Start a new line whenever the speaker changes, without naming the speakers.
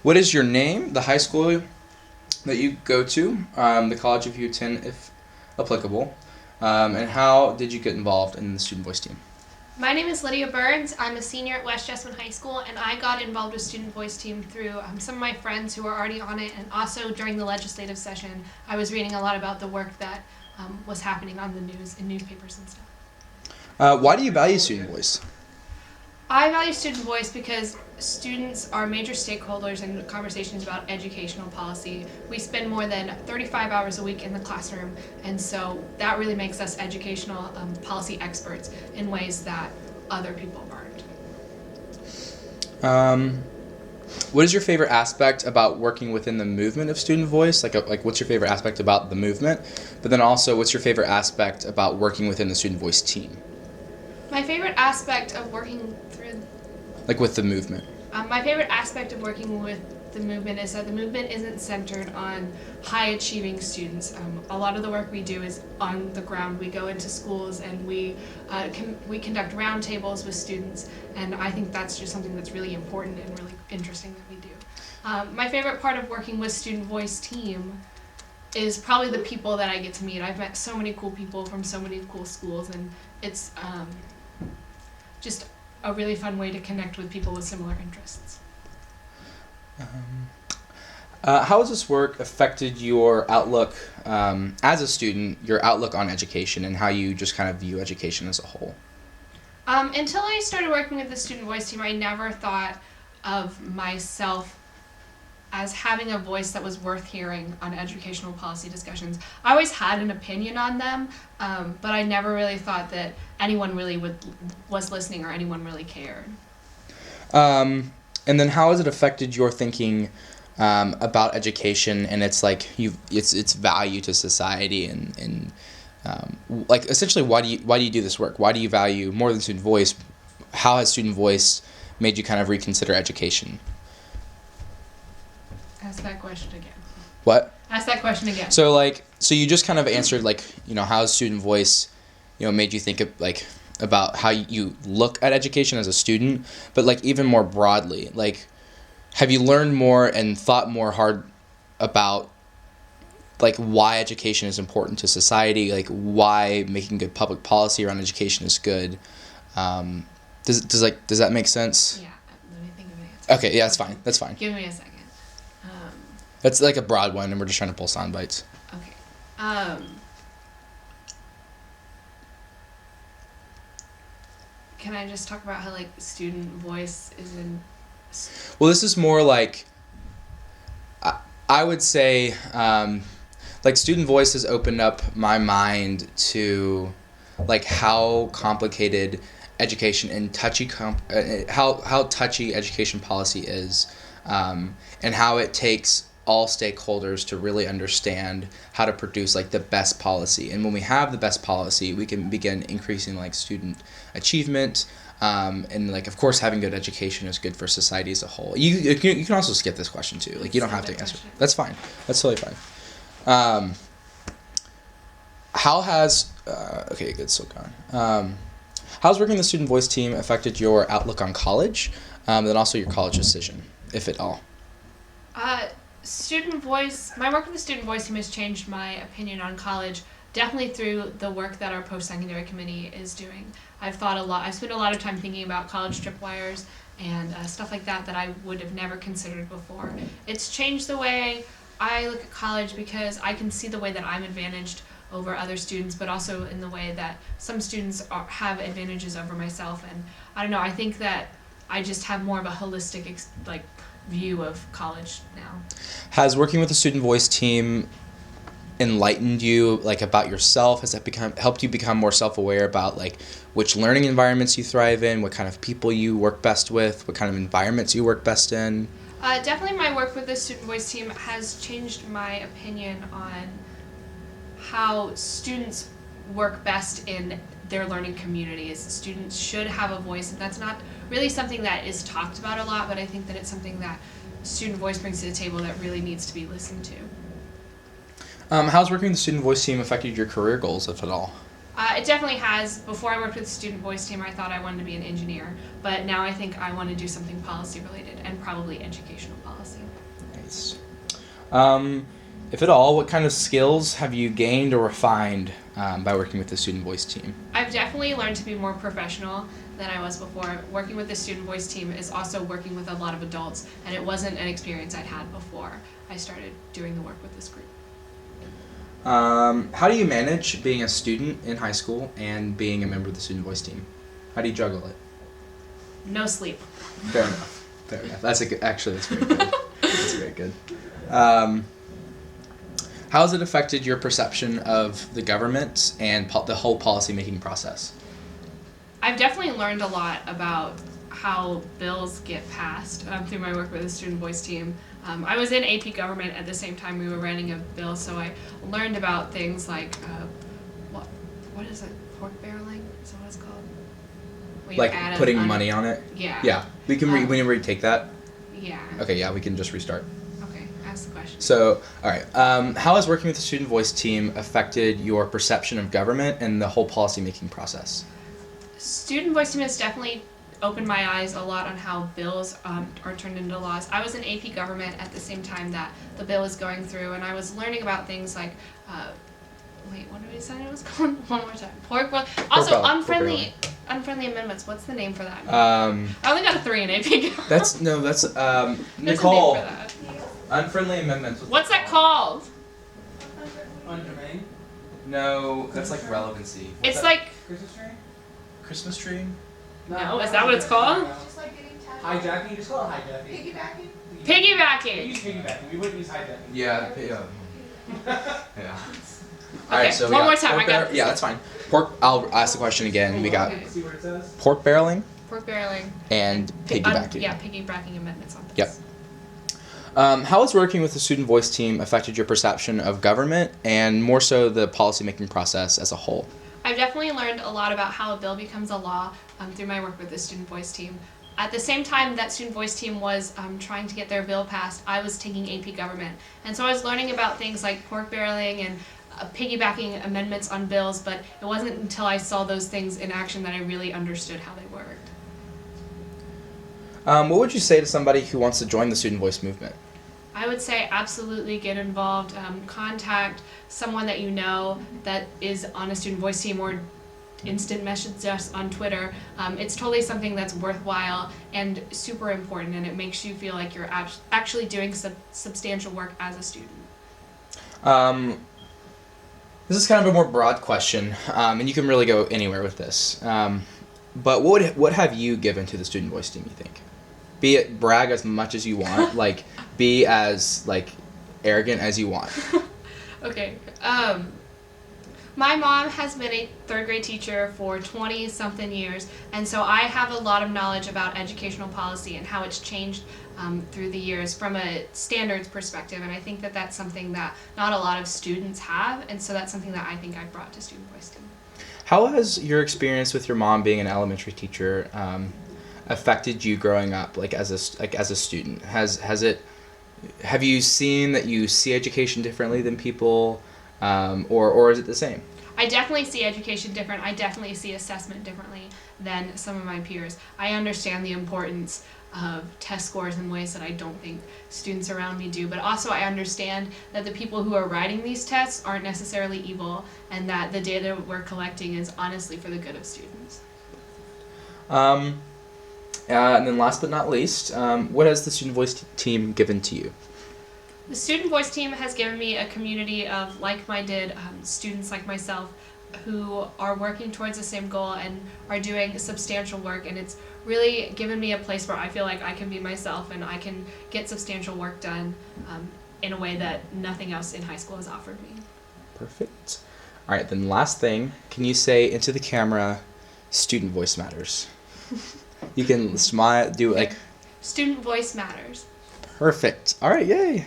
What is your name, the high school that you go to, the college if you attend, if applicable, and how did you get involved in the Student Voice team?
My name is Lydia Burns. I'm a senior at West Jessamine High School, and I got involved with Student Voice Team through some of my friends who were already on it, and also during the legislative session, I was reading a lot about the work that was happening on the news in newspapers and stuff.
Why do you value Student Voice?
I value Student Voice because students are major stakeholders in conversations about educational policy. We spend more than 35 hours a week in the classroom, and so that really makes us educational policy experts in ways that other people aren't.
What is your favorite aspect about working within the movement of Student Voice? Like what's your favorite aspect about the movement? But then also, what's your favorite aspect about working within the Student Voice team?
My favorite aspect of working through
Like with the movement.
My favorite aspect of working with the movement is that the movement isn't centered on high achieving students. A lot of the work we do is on the ground. We go into schools and we conduct roundtables with students, and I think that's just something that's really important and really interesting that we do. My favorite part of working with Student Voice team is probably the people that I get to meet. I've met so many cool people from so many cool schools, and it's just a really fun way to connect with people with similar interests.
How has this work affected your outlook as a student, your outlook on education, and how you just kind of view education as a whole?
Until I started working with the Student Voice team, I never thought of myself as having a voice that was worth hearing on educational policy discussions. I always had an opinion on them, but I never really thought that anyone really was listening or anyone really cared.
And then how has it affected your thinking about education and its value to society and like essentially why do you do this work? Why do you value more than Student Voice? How has Student Voice made you kind of reconsider education?
Ask that question again.
What?
Ask that question again.
So you just kind of answered how has Student Voice, made you think of about how you look at education as a student, but even more broadly, have you learned more and thought more hard about why education is important to society, why making good public policy around education is good? Does that make sense?
Yeah, let me think of an answer.
Okay, yeah, that's fine.
Give me a second.
That's a broad one, and we're just trying to pull sound bites.
Okay. Can I just talk about how Student Voice is in?
Well, this is more I would say Student Voice has opened up my mind to how complicated education and how touchy education policy is, and how it takes all stakeholders to really understand how to produce the best policy. And when we have the best policy, we can begin increasing student achievement, and of course having good education is good for society as a whole. You can also skip this question too. You don't have to answer. That's fine. That's totally fine. How has okay, good, still going. How's working the Student Voice team affected your outlook on college, and then also your college decision, if at all?
My work with the Student Voice team has changed my opinion on college, definitely through the work that our post-secondary committee is doing. I've spent a lot of time thinking about college tripwires and stuff like that I would have never considered before. It's changed the way I look at college because I can see the way that I'm advantaged over other students, but also in the way that some students have advantages over myself. And I don't know, I think that I just have more of a holistic view of college now.
Has working with the Student Voice team enlightened you about yourself? Has that helped you become more self-aware about which learning environments you thrive in, what kind of people you work best with, what kind of environments you work best in?
Definitely my work with the Student Voice team has changed my opinion on how students work best in their learning communities. Students should have a voice, and that's not really something that is talked about a lot, but I think that it's something that Student Voice brings to the table that really needs to be listened to.
How's working with the Student Voice team affected your career goals, if at all?
It definitely has. Before I worked with the student voice team, I thought I wanted to be an engineer, but now I think I want to do something policy related and probably educational policy.
Nice. If at all, what kind of skills have you gained or refined by working with the student voice team?
I've definitely learned to be more professional than I was before. Working with the student voice team is also working with a lot of adults, and it wasn't an experience I'd had before I started doing the work with this group.
How do you manage being a student in high school and being a member of the student voice team? How do you juggle it?
No sleep.
Fair enough. Fair enough. That's very good. That's very good. How has it affected your perception of the government and the whole policy-making process?
I've definitely learned a lot about how bills get passed through my work with the student voice team. I was in AP government at the same time we were writing a bill, so I learned about things like what is it? Pork barreling? Is that what it's called? When you
Like
add
putting
an
money on it?
Yeah.
Yeah. We can we can retake that.
Yeah.
Okay, yeah, we can just restart.
Okay. Ask the question.
So, all right. How has working with the student voice team affected your perception of government and the whole policy-making process?
Student voice team has definitely opened my eyes a lot on how bills are turned into laws. I was in AP government at the same time that the bill was going through, and I was learning about things like, what did we say it was called? One more time. Pork boil. Also, unfriendly amendments. What's the name for that? I only got a 3 in AP government.
That's
There's
Nicole.
a name for that.
Unfriendly amendments.
What's that called?
Undomain?
No, that's like relevancy.
It's like,
Christmas tree?
Christmas tree.
no, is that what it's called?
Just like getting tagged.
Hijacking? Just call it hijacking.
Piggybacking.
We
Piggybacking.
use piggybacking. We wouldn't use hijacking.
Yeah. Yeah. All
Okay,
right, so we
one
got
more time,
pork
I got this.
Yeah, that's fine. Pork. I'll ask the question again. We got
Okay.
See what it says?
pork barreling
Pork barreling.
and piggybacking.
Yeah, piggybacking amendments on this.
Yep. How has working with the student voice team affected your perception of government and more so the policymaking process as a whole?
I've definitely learned a lot about how a bill becomes a law through my work with the student voice team. At the same time that student voice team was trying to get their bill passed, I was taking AP government. And so I was learning about things like pork barreling and piggybacking amendments on bills, but it wasn't until I saw those things in action that I really understood how they worked.
What would you say to somebody who wants to join the student voice movement?
I would say absolutely get involved. Contact someone that you know that is on a student voice team or instant message us on Twitter. It's totally something that's worthwhile and super important, and it makes you feel like you're actually doing substantial work as a student.
This is kind of a more broad question, and you can really go anywhere with this. But what have you given to the student voice team, you think? Be it brag as much as you want, like be as arrogant as you want.
Okay. My mom has been a third grade teacher for 20-something years, and so I have a lot of knowledge about educational policy and how it's changed through the years from a standards perspective, and I think that that's something that not a lot of students have, and so that's something that I think I've brought to Student Voice Team.
How has your experience with your mom being an elementary teacher affected you growing up, as a student? Have you seen that you see education differently than people, or is it the same?
I definitely see education different. I definitely see assessment differently than some of my peers. I understand the importance of test scores in ways that I don't think students around me do, but also I understand that the people who are writing these tests aren't necessarily evil, and that the data we're collecting is honestly for the good of students.
And then last but not least, what has the student voice team given to you?
The Student Voice Team has given me a community of like-minded students like myself who are working towards the same goal and are doing substantial work, and it's really given me a place where I feel like I can be myself and I can get substantial work done in a way that nothing else in high school has offered me.
Perfect. All right, then last thing, can you say into the camera, student voice matters? You can smile, do
Student voice matters.
perfect. All right, yay.